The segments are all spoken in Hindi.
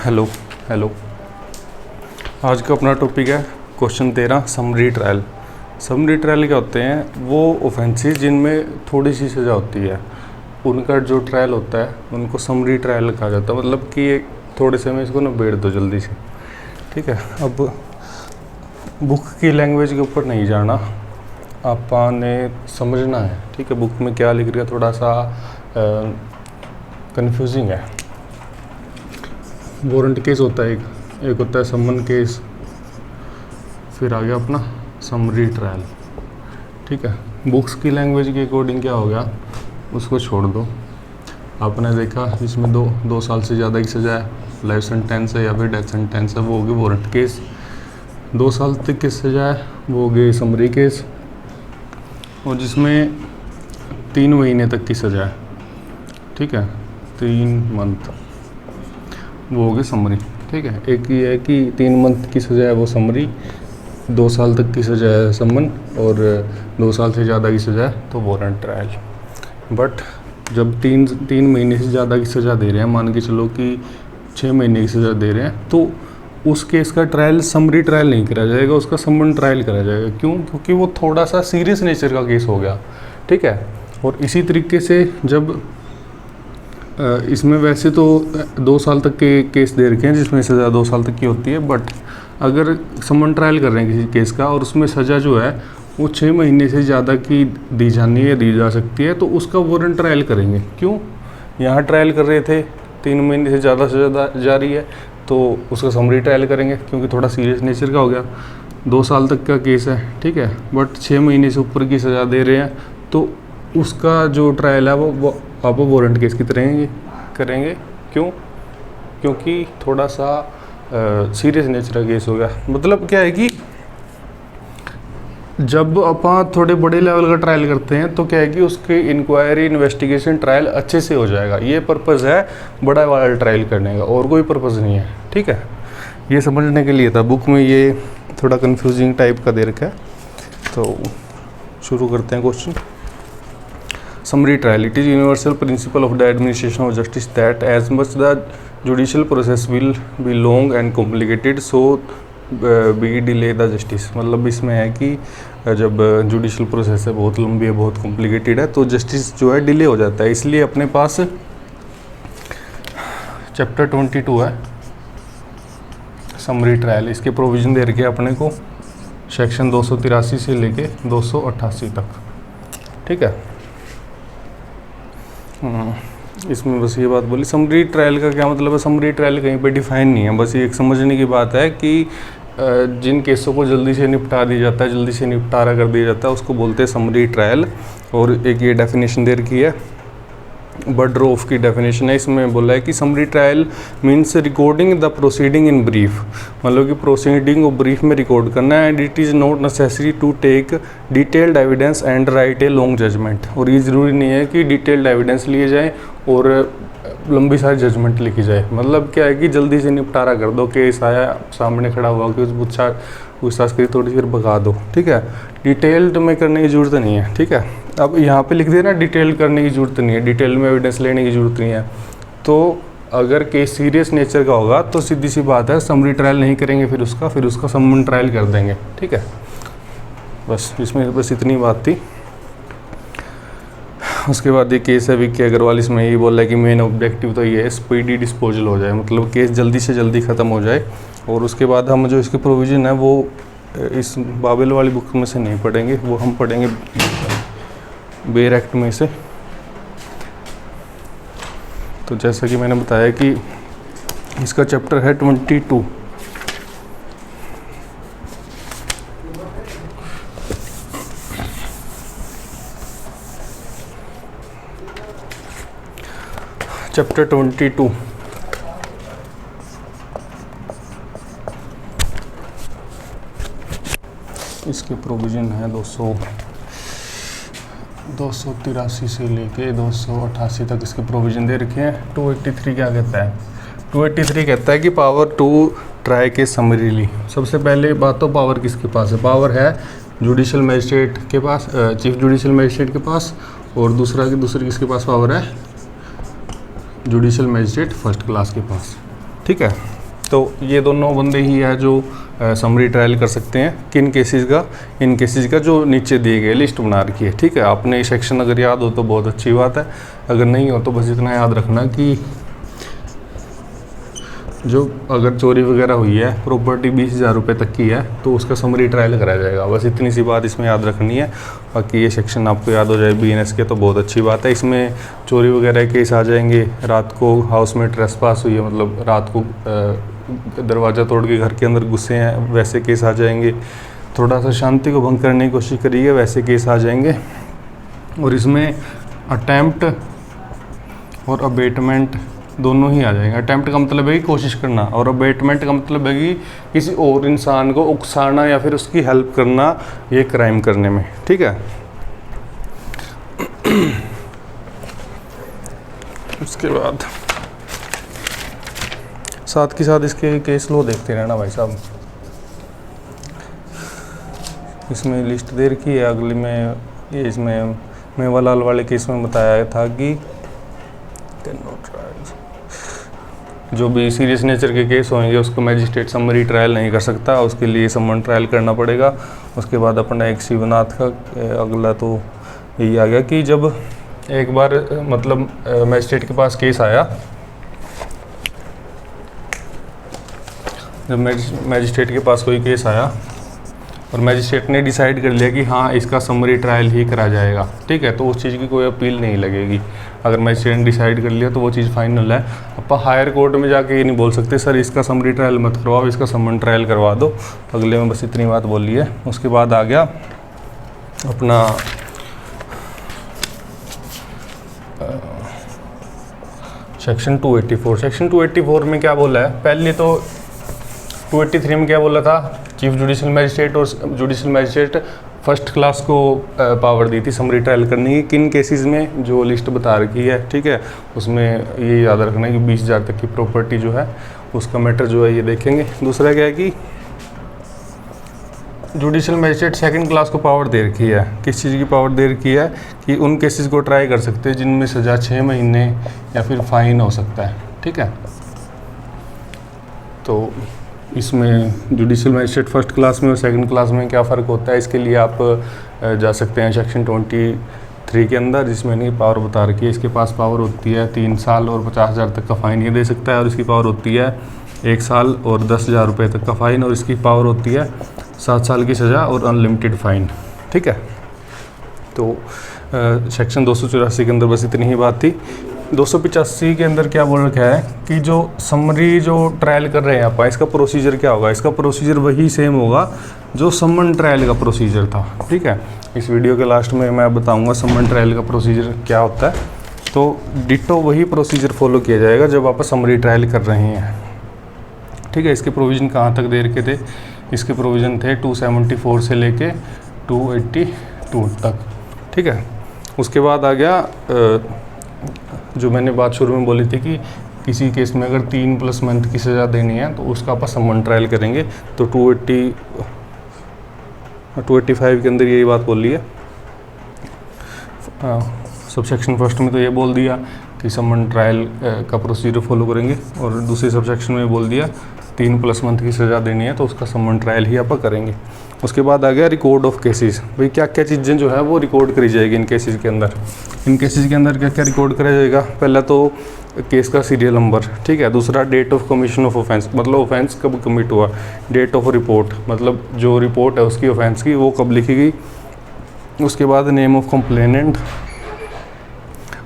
हेलो हेलो आज का अपना टॉपिक है question 13 summary trial. Summary trial क्या होते हैं? वो ऑफेंसेस जिनमें थोड़ी सी सज़ा होती है उनका जो ट्रायल होता है उनको समरी ट्रायल कहा जाता है। मतलब कि थोड़े से में इसको निबेड़ दो जल्दी से, ठीक है। अब बुक की लैंग्वेज के ऊपर नहीं जाना, आपने समझना है, ठीक है। बुक में क्या लिख रहा है थोड़ा सा कंफ्यूजिंग है। वारंट केस होता है एक होता है समन केस, फिर आ गया अपना समरी ट्रायल, ठीक है। बुक्स की लैंग्वेज के अकॉर्डिंग क्या हो गया उसको छोड़ दो। आपने देखा इसमें दो साल से ज़्यादा की सज़ा है, लाइफ सेंटेंस है या फिर डेथ सेंटेंस है, वो हो गई वारंट केस। 2 साल तक की सज़ा है वो हो गई समरी केस, और जिसमें 3 महीने तक की सज़ा है, ठीक है, 3 मंथ, वो हो गई समरी, ठीक है। एक ये है कि 3 मंथ की सज़ा है वो समरी, 2 साल तक की सज़ा है समन, और 2 साल से ज़्यादा की सज़ा है तो वारंट ट्रायल। बट जब 3 महीने से ज़्यादा की सज़ा दे रहे हैं, मान के चलो कि 6 महीने की सज़ा दे रहे हैं, तो उस केस का ट्रायल समरी ट्रायल नहीं करा जाएगा, उसका समन ट्रायल करा जाएगा। क्यों? क्योंकि वो थोड़ा सा सीरियस नेचर का केस हो गया, ठीक है। और इसी तरीके से जब इसमें वैसे तो 2 साल तक के केस दे रखे हैं जिसमें सज़ा 2 साल तक की होती है, बट अगर समन ट्रायल कर रहे हैं किसी केस का और उसमें सज़ा जो है वो 6 महीने से ज़्यादा की दी जानी है, दी जा सकती है, तो उसका वारंट ट्रायल करेंगे। क्यों? यहाँ ट्रायल कर रहे थे 3 महीने से ज़्यादा जा रही है तो उसका समरी ट्रायल करेंगे क्योंकि थोड़ा सीरियस नेचर का हो गया। 2 साल तक का केस है, ठीक है, बट 6 महीने से ऊपर की सज़ा दे रहे हैं तो उसका जो ट्रायल है वो आप वारंट केस की तरह करेंगे। क्यों? क्योंकि थोड़ा सा सीरियस नेचर का केस हो गया। मतलब क्या है कि जब अपन थोड़े बड़े लेवल का ट्रायल करते हैं तो क्या है कि उसके इंक्वायरी इन्वेस्टिगेशन ट्रायल अच्छे से हो जाएगा। ये पर्पज़ है बड़ा वाला ट्रायल करने का, और कोई पर्पज़ नहीं है, ठीक है। ये समझने के लिए था, बुक में ये थोड़ा कंफ्यूजिंग टाइप का दे रखा है। तो शुरू करते हैं question. Summary trial. It is universal principle of the administration of justice that as much the judicial process will be long and complicated, so be delay the justice. मतलब इसमें है कि जब जुडिशल प्रोसेस है बहुत लंबी है, बहुत कॉम्प्लिकेटेड है, तो जस्टिस जो है डिले हो जाता है। इसलिए अपने पास चैप्टर 22 है समरी ट्रायल, इसके प्रोविज़न दे रखे अपने को सेक्शन 283 से लेके 288 तक, ठीक है। इसमें बस ये बात बोली, समरी ट्रायल का क्या मतलब है? समरी ट्रायल कहीं पे डिफाइन नहीं है, बस ये एक समझने की बात है कि जिन केसों को जल्दी से निपटा दिया जाता है, जल्दी से निपटारा कर दिया जाता है, उसको बोलते हैं समरी ट्रायल। और एक ये डेफिनेशन दे रखी है, बर्डरोफ की डेफिनेशन है, इसमें बोला है कि summary trial means recording the proceeding in brief. मतलब कि प्रोसीडिंग को ब्रीफ में रिकॉर्ड करना है, and it is not necessary to take detailed evidence and write a long judgment. और ये ज़रूरी नहीं है कि डिटेल्ड एविडेंस लिए जाए और लंबी सारी जजमेंट लिखी जाए। मतलब क्या है कि जल्दी से निपटारा कर दो, केस आया सामने खड़ा हुआ कि पूछताछ करी थोड़ी देर भगा दो, ठीक है। डिटेल्ड में करने की ज़रूरत नहीं है, ठीक है। अब यहाँ पे लिख दिया ना डिटेल करने की ज़रूरत नहीं है, डिटेल में एविडेंस लेने की ज़रूरत नहीं है। तो अगर केस सीरियस नेचर का होगा तो सीधी सी बात है समरी ट्रायल नहीं करेंगे, फिर उसका समन ट्रायल कर देंगे, ठीक है। बस इसमें बस इतनी बात थी। उसके बाद ये केस है विक्की अग्रवाल, इसमें यही बोला है कि मेन ऑब्जेक्टिव तो ये है स्पीडी डिस्पोजल हो जाए, मतलब केस जल्दी से जल्दी ख़त्म हो जाए। और उसके बाद हम जो इसके प्रोविज़न है वो इस बाबेल वाली बुक में से नहीं पढ़ेंगे, वो हम पढ़ेंगे बेयर एक्ट में से। तो जैसा कि मैंने बताया कि इसका चैप्टर है 22। चैप्टर 22 इसके प्रोविज़न है 283 से लेके 288 तक इसके प्रोविज़न दे रखे हैं। 283 क्या कहता है? 283 कहता है कि पावर टू ट्राई के समरीली। सबसे पहले बात तो पावर किसके पास है? पावर है जुडिशल मजिस्ट्रेट के पास, चीफ जुडिशल मजिस्ट्रेट के पास, और दूसरी किसके पास पावर है? जुडिशल मजिस्ट्रेट फर्स्ट क्लास के पास, ठीक है। तो ये दोनों बंदे ही है जो समरी ट्रायल कर सकते हैं। किन केसेस का? इन केसेस का जो नीचे दिए गए लिस्ट बना रखी है, ठीक है। आपने ये सेक्शन अगर याद हो तो बहुत अच्छी बात है, अगर नहीं हो तो बस इतना याद रखना कि जो अगर चोरी वगैरह हुई है, प्रॉपर्टी 20,000 रुपये तक की है, तो उसका समरी ट्रायल कराया जाएगा। बस इतनी सी बात इसमें याद रखनी है। बाकी ये सेक्शन आपको याद हो जाए BNS के तो बहुत अच्छी बात है। इसमें चोरी वगैरह के केस आ जाएंगे, रात को हाउस में ट्रेसपास हुई है, मतलब रात को दरवाज़ा तोड़ के घर के अंदर घुसे हैं, वैसे केस आ जाएंगे। थोड़ा सा शांति को भंग करने की कोशिश करिए, वैसे केस आ जाएंगे। और इसमें अटैम्प्ट और अबेटमेंट दोनों ही आ जाएंगे। अटैम्प्ट का मतलब है कि कोशिश करना, और अबेटमेंट का मतलब है कि किसी और इंसान को उकसाना या फिर उसकी हेल्प करना, ये क्राइम करने में, ठीक है। उसके बाद साथ के साथ इसके केस लो देखते रहना भाई साहब। इसमें लिस्ट दे रखी है अगली में, ये इसमें मेवालाल वाले केस में बताया था कि जो भी सीरियस नेचर के केस होंगे उसको मैजिस्ट्रेट समरी ट्रायल नहीं कर सकता, उसके लिए समन ट्रायल करना पड़ेगा। उसके बाद अपना एक शिवनाथ का अगला तो यही आ गया कि जब एक बार मतलब मैजिस्ट्रेट के पास केस आया, जब मैजिस्ट्रेट के पास कोई केस आया और मैजिस्ट्रेट ने डिसाइड कर लिया कि हाँ इसका समरी ट्रायल ही करा जाएगा, ठीक है, तो उस चीज़ की कोई अपील नहीं लगेगी। अगर मैजिस्ट्रेट ने डिसाइड कर लिया तो वो चीज़ फाइनल है। आप हायर कोर्ट में जाके ये नहीं बोल सकते सर इसका समरी ट्रायल मत करवाओ, इसका समन ट्रायल करवा दो। अगले में बस इतनी बात बोली है। उसके बाद आ गया अपना सेक्शन 284। सेक्शन 284 में क्या बोला है? पहले तो 283 में क्या बोला था? चीफ जुडिशल मैजिस्ट्रेट और जुडिशल मैजिस्ट्रेट फर्स्ट क्लास को पावर दी थी समरी ट्रायल करने की किन केसेस में, जो लिस्ट बता रखी है, ठीक है। उसमें ये याद रखना है कि 20,000 तक की प्रॉपर्टी जो है उसका मैटर जो है ये देखेंगे। दूसरा क्या है कि जुडिशल मैजिस्ट्रेट सेकंड क्लास को पावर दे रखी है। किस चीज़ की पावर दे रखी है? कि उन केसेस को ट्राई कर सकते हैं जिनमें सज़ा 6 महीने या फिर फाइन हो सकता है, ठीक है। तो इसमें जुडिशल मैजिस्ट्रेट फर्स्ट क्लास में और सेकंड क्लास में क्या फ़र्क होता है, इसके लिए आप जा सकते हैं सेक्शन 23 के अंदर, जिसमें नहीं पावर बता रखी है। इसके पास पावर होती है 3 साल और 50,000 तक का फ़ाइन ये दे सकता है, और इसकी पावर होती है 1 साल और 10,000 रुपये तक का फ़ाइन, और इसकी पावर होती है 7 साल की सज़ा और अनलिमिटेड फ़ाइन, ठीक है। तो सेक्शन 284 के अंदर बस इतनी ही बात थी। 285 के अंदर क्या बोल रखा है कि जो समरी जो ट्रायल कर रहे हैं आप, इसका प्रोसीजर क्या होगा? इसका प्रोसीजर वही सेम होगा जो समन ट्रायल का प्रोसीजर था, ठीक है। इस वीडियो के लास्ट में मैं बताऊंगा समन ट्रायल का प्रोसीजर क्या होता है। तो डिटो वही प्रोसीजर फॉलो किया जाएगा जब आप समरी ट्रायल कर रहे हैं, ठीक है। इसके प्रोविज़न कहाँ तक दे रखे थे? इसके प्रोविज़न थे 274 से लेके 282 तक, ठीक है। उसके बाद आ गया जो मैंने बात शुरू में बोली थी कि किसी केस में अगर 3+ मंथ की सज़ा देनी है तो उसका आप समन ट्रायल करेंगे। तो 285 के अंदर यही बात बोली है। सबसेक्शन फर्स्ट में तो ये बोल दिया कि समन ट्रायल का प्रोसीजर फॉलो करेंगे, और दूसरे सबसेक्शन में बोल दिया 3+ मंथ की सज़ा देनी है तो उसका समन ट्रायल ही आप करेंगे। उसके बाद आ गया रिकॉर्ड ऑफ केसेस। भाई क्या क्या चीज़ें जो है वो रिकॉर्ड करी जाएगी इन केसेस के अंदर। इन केसेस के अंदर क्या क्या रिकॉर्ड करा जाएगा? पहला तो केस का सीरियल नंबर, ठीक है। दूसरा date of commission of offence, मतलब ऑफेंस कब कमिट हुआ। डेट ऑफ रिपोर्ट, मतलब जो रिपोर्ट है उसकी ऑफेंस की वो कब लिखी गई। उसके बाद नेम ऑफ कंप्लेनेंट,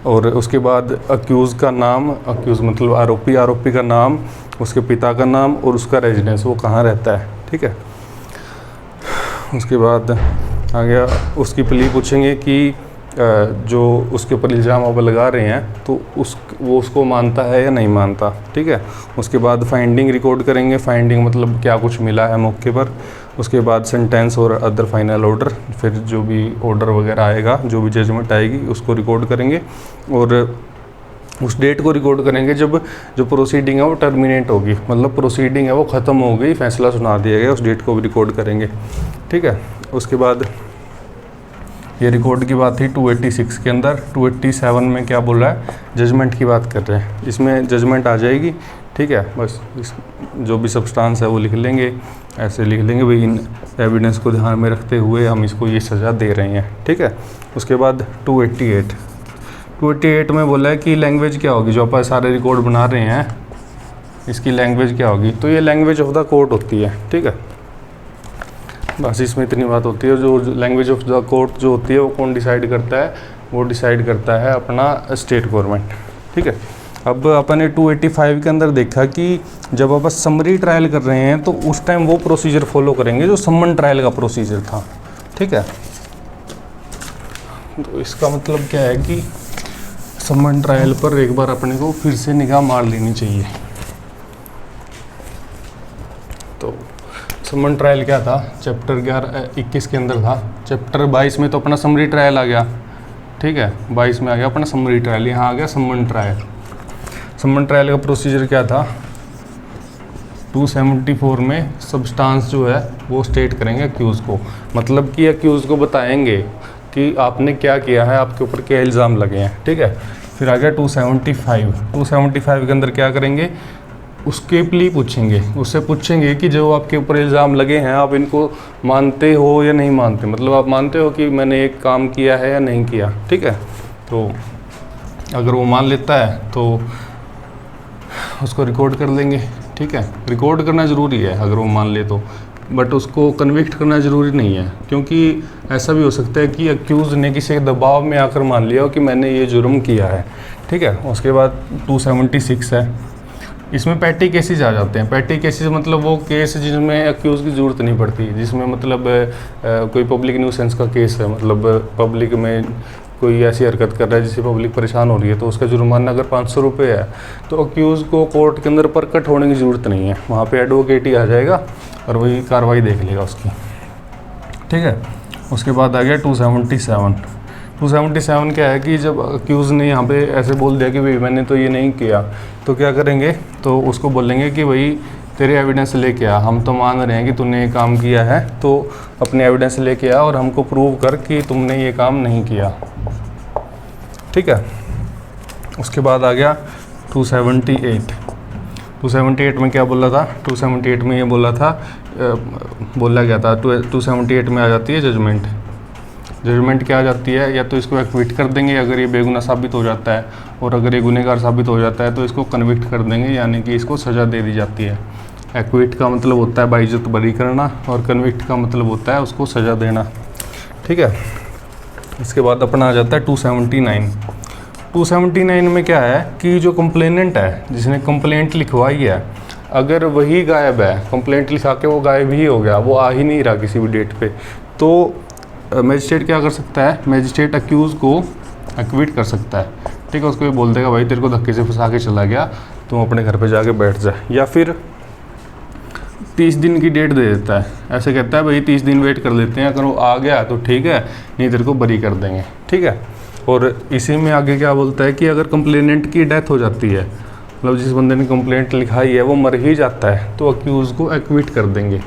और उसके बाद अक्यूज़ का नाम, अक्यूज़ मतलब आरोपी का नाम, उसके पिता का नाम और उसका रेजिडेंस, वो कहाँ रहता है, ठीक है। उसके बाद आ गया उसकी प्ली पूछेंगे कि जो उसके ऊपर इल्ज़ाम आप लगा रहे हैं तो वो उसको मानता है या नहीं मानता, ठीक है। उसके बाद फाइंडिंग रिकॉर्ड करेंगे। फाइंडिंग मतलब क्या कुछ मिला है मौके पर। उसके बाद सेंटेंस और अदर फाइनल ऑर्डर, फिर जो भी ऑर्डर वगैरह आएगा, जो भी जजमेंट आएगी उसको रिकॉर्ड करेंगे, और उस डेट को रिकॉर्ड करेंगे जब जो प्रोसीडिंग है वो टर्मिनेट होगी, मतलब प्रोसीडिंग है वो ख़त्म हो गई, फैसला सुना दिया गया, उस डेट को भी रिकॉर्ड करेंगे, ठीक है। उसके बाद ये रिकॉर्ड की बात थी 286 के अंदर। 287 में क्या बोल रहा है? जजमेंट की बात कर रहे हैं। इसमें जजमेंट आ जाएगी ठीक है। बस जो भी सब्सटेंस है वो लिख लेंगे, ऐसे लिख लेंगे भाई इन एविडेंस को ध्यान में रखते हुए हम इसको ये सज़ा दे रहे हैं, ठीक है। उसके बाद 288 में बोला है कि लैंग्वेज क्या होगी, जो अपन सारे रिकॉर्ड बना रहे हैं इसकी लैंग्वेज क्या होगी, तो ये लैंग्वेज ऑफ द कोर्ट होती है, ठीक है। बस इसमें इतनी बात होती है। जो लैंग्वेज ऑफ द कोर्ट जो होती है वो कौन डिसाइड करता है, वो डिसाइड करता है अपना स्टेट गवर्नमेंट, ठीक है। अब अपन ने 285 के अंदर देखा कि जब अपन समरी ट्रायल कर रहे हैं तो उस टाइम वो प्रोसीजर फॉलो करेंगे जो समन ट्रायल का प्रोसीजर था, ठीक है। तो इसका मतलब क्या है कि समन ट्रायल पर एक बार अपने को फिर से निगाह मार लेनी चाहिए। तो समन ट्रायल क्या था, चैप्टर 21 के अंदर था। चैप्टर 22 में तो अपना समरी ट्रायल आ गया, ठीक है। 22 में आ गया अपना समरी ट्रायल, यहाँ आ गया समन ट्रायल। समन ट्रायल का प्रोसीजर क्या था, 274 में सब्सटेंस जो है वो स्टेट करेंगे अक्यूज़ को, मतलब कि अक्यूज़ को बताएंगे कि आपने क्या किया है, आपके ऊपर क्या इल्ज़ाम लगे हैं, ठीक है। फिर आ गया 275 के अंदर क्या करेंगे, उसके प्ली पूछेंगे, उससे पूछेंगे कि जो आपके ऊपर इल्ज़ाम लगे हैं आप इनको मानते हो या नहीं मानते, मतलब आप मानते हो कि मैंने एक काम किया है या नहीं किया, ठीक है। तो अगर वो मान लेता है तो उसको रिकॉर्ड कर लेंगे, ठीक है। रिकॉर्ड करना ज़रूरी है अगर वो मान ले तो, बट उसको कन्विक्ट करना ज़रूरी नहीं है, क्योंकि ऐसा भी हो सकता है कि अक्यूज़ ने किसी दबाव में आकर मान लिया हो कि मैंने ये जुर्म किया है, ठीक है। उसके बाद 276 है, इसमें पैटी केसेस आ जाते हैं। पैटी केसेस मतलब वो केस जिसमें अक्यूज़ की ज़रूरत नहीं पड़ती, जिसमें मतलब कोई पब्लिक न्यूसेंस का केस है, मतलब पब्लिक में कोई ऐसी हरकत कर रहा है जिससे पब्लिक परेशान हो रही है, तो उसका जुर्माना अगर 500 रुपये है तो अक्यूज़ को कोर्ट के अंदर परकट होने की ज़रूरत नहीं है, वहाँ पे एडवोकेट ही आ जाएगा और वही कार्रवाई देख लेगा उसकी, ठीक है। उसके बाद आ गया 277 क्या है कि जब अक्यूज़ ने यहाँ पे ऐसे बोल दिया कि भाई मैंने तो ये नहीं किया, तो क्या करेंगे, तो उसको बोलेंगे कि भाई तेरे एविडेंस लेके आ, हम तो मान रहे हैं कि तूने ये काम किया है, तो अपने एविडेंस लेके आ और हमको प्रूव कर कि तुमने ये काम नहीं किया, ठीक है। उसके बाद आ गया 278 में क्या बोला था, 278 में ये बोला गया था 278 में आ जाती है जजमेंट क्या आ जाती है, या तो इसको एक्विट कर देंगे अगर ये बेगुनाह साबित हो जाता है, और अगर ये गुनहगार साबित हो जाता है तो इसको कन्विक्ट कर देंगे, यानी कि इसको सज़ा दे दी जाती है। एक्विट का मतलब होता है बाइज्जत बरी करना, और कन्विक्ट का मतलब होता है उसको सज़ा देना, ठीक है। इसके बाद अपना आ जाता है 279 में क्या है कि जो कंप्लेनेंट है जिसने कंप्लेंट लिखवाई है, अगर वही गायब है, कंप्लेंट लिखा के वो गायब ही हो गया, वो आ ही नहीं रहा किसी भी डेट पे, तो मजिस्ट्रेट क्या कर सकता है, मजिस्ट्रेट अक्यूज़ को एक्विट कर सकता है, ठीक है। उसको ये बोल देगा भाई तेरे को धक्के से फंसा के चला गया, तुम अपने घर पे जाके बैठ जा, या फिर 30 दिन की डेट दे देता है, ऐसे कहता है भाई 30 दिन वेट कर लेते हैं, अगर वो आ गया तो ठीक है, नहीं तेरे को बरी कर देंगे, ठीक है। और इसी में आगे क्या बोलता है कि अगर कंप्लेनेंट की डेथ हो जाती है, मतलब जिस बंदे ने कंप्लेंट लिखाई है वो मर ही जाता है, तो अक्यूज़ को एक्विट कर देंगे,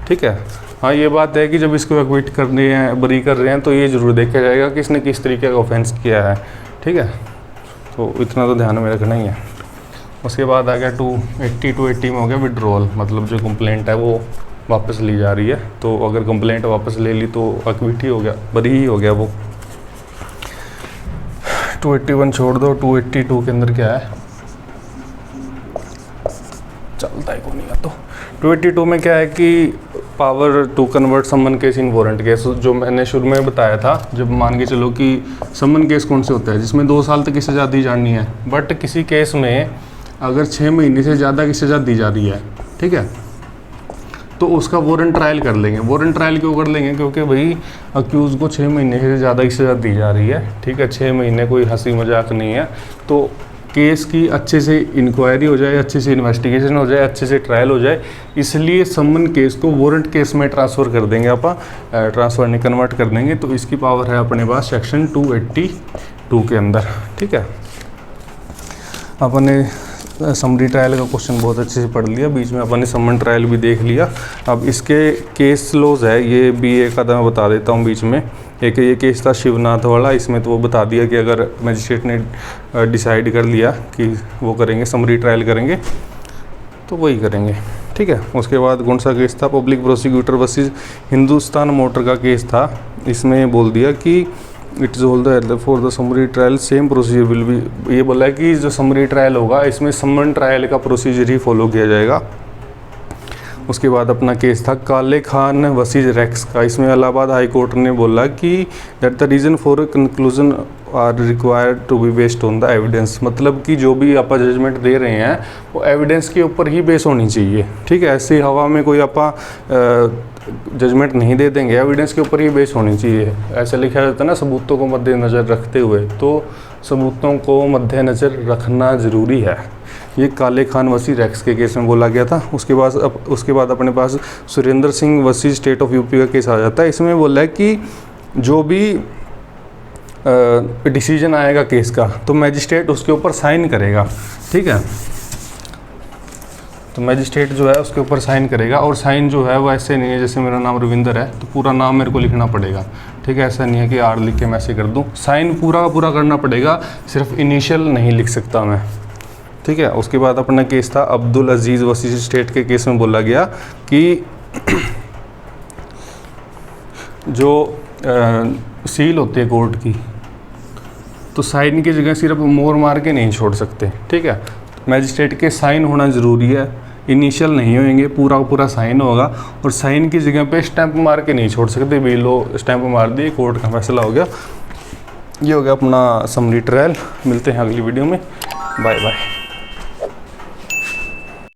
ठीक है। हाँ, ये बात है कि जब इसको एक्विट करने हैं, बरी कर रहे हैं, तो ये ज़रूर देखा जाएगा कि इसने किस तरीके का ऑफेंस किया है, ठीक है। तो इतना तो ध्यान में रखना ही है। उसके बाद आ गया 280 में हो गया विड्रॉल, मतलब जो कंप्लेंट है वो वापस ली जा रही है, तो अगर कंप्लेंट वापस ले ली तो एक्विट ही हो गया, बरी ही हो गया वो। 281 छोड़ दो, 282 के अंदर क्या है, चलता है को नहीं है। तो 282 में क्या है कि power to convert summon case in warrant case, जो मैंने शुरू में बताया था, जब मान के चलो कि समन केस कौन से होता है जिसमें 2 साल तक की सज़ा दी जानी है, बट किसी केस में अगर 6 महीने से ज़्यादा की सज़ा दी जा रही है, ठीक है, तो उसका वारंट ट्रायल कर लेंगे। वारंट ट्रायल क्यों कर लेंगे, क्योंकि भाई अक्यूज़ को 6 महीने से ज़्यादा की सज़ा दी जा रही है, ठीक है। 6 महीने कोई हंसी मजाक नहीं है, तो केस की अच्छे से इंक्वायरी हो जाए, अच्छे से इन्वेस्टिगेशन हो जाए, अच्छे से ट्रायल हो जाए, इसलिए समन केस को वारंट केस में ट्रांसफ़र कर देंगे, आप ट्रांसफ़र नहीं कन्वर्ट कर देंगे। तो इसकी पावर है अपने पास सेक्शन 282 के अंदर, ठीक है। अपने समरी ट्रायल का क्वेश्चन बहुत अच्छे से पढ़ लिया, बीच में अपन ने समन ट्रायल भी देख लिया। अब इसके केस लॉज है, ये भी एक आधा मैं बता देता हूँ बीच में। एक ये केस था शिवनाथ वाला, इसमें तो वो बता दिया कि अगर मजिस्ट्रेट ने डिसाइड कर लिया कि वो करेंगे, समरी ट्रायल करेंगे, तो वही करेंगे, ठीक है। उसके बाद कौन सा केस था, public prosecutor versus Hindustan motor का केस था। इसमें बोल दिया कि it is all the for the summary trial same procedure will be, ये बोला है कि जो समरी ट्रायल होगा इसमें समन ट्रायल का प्रोसीजर ही फॉलो किया जाएगा। उसके बाद अपना केस था काले खान वर्सेस रेक्स का। इसमें इलाहाबाद हाई कोर्ट ने बोला कि that the reason for conclusion are required to be based on the evidence, मतलब कि जो भी आप जजमेंट दे रहे हैं वो एविडेंस के ऊपर ही बेस होनी चाहिए, ठीक है। ऐसे हवा में कोई आप जजमेंट नहीं दे देंगे, एविडेंस के ऊपर ही बेस होनी चाहिए। ऐसे लिखा जाता है ना, सबूतों को मद्देनज़र रखते हुए, तो सबूतों को मद्देनज़र रखना ज़रूरी है। ये काले खान वर्सेस रेक्स के केस में बोला गया था। उसके बाद अपने पास Surendra Singh versus state of UP का केस आ जाता है। इसमें बोला है कि जो भी डिसीजन आएगा केस का तो मैजिस्ट्रेट उसके ऊपर साइन करेगा, ठीक है। तो मैजिस्ट्रेट जो है उसके ऊपर साइन करेगा, और साइन जो है वो ऐसे नहीं है जैसे मेरा नाम रविंदर है तो पूरा नाम मेरे को लिखना पड़ेगा, ठीक है। ऐसा नहीं है कि आर लिख के मैं ऐसे कर दूँ, साइन पूरा का पूरा करना पड़ेगा, सिर्फ इनिशियल नहीं लिख सकता मैं, ठीक है। उसके बाद अपना केस था अब्दुल अजीज़ वर्सेस स्टेट के केस में बोला गया कि जो सील होती है कोर्ट की, तो साइन की जगह सिर्फ मोहर मार के नहीं छोड़ सकते, ठीक है। मैजिस्ट्रेट के साइन होना ज़रूरी है, इनिशियल नहीं होंगे, पूरा पूरा साइन होगा, और साइन की जगह पे स्टैंप मार के नहीं छोड़ सकते, भी लो स्टैंप मार दिए, कोर्ट का फैसला हो गया। ये हो गया अपना समरी ट्रायल। मिलते हैं अगली वीडियो में, बाय बाय।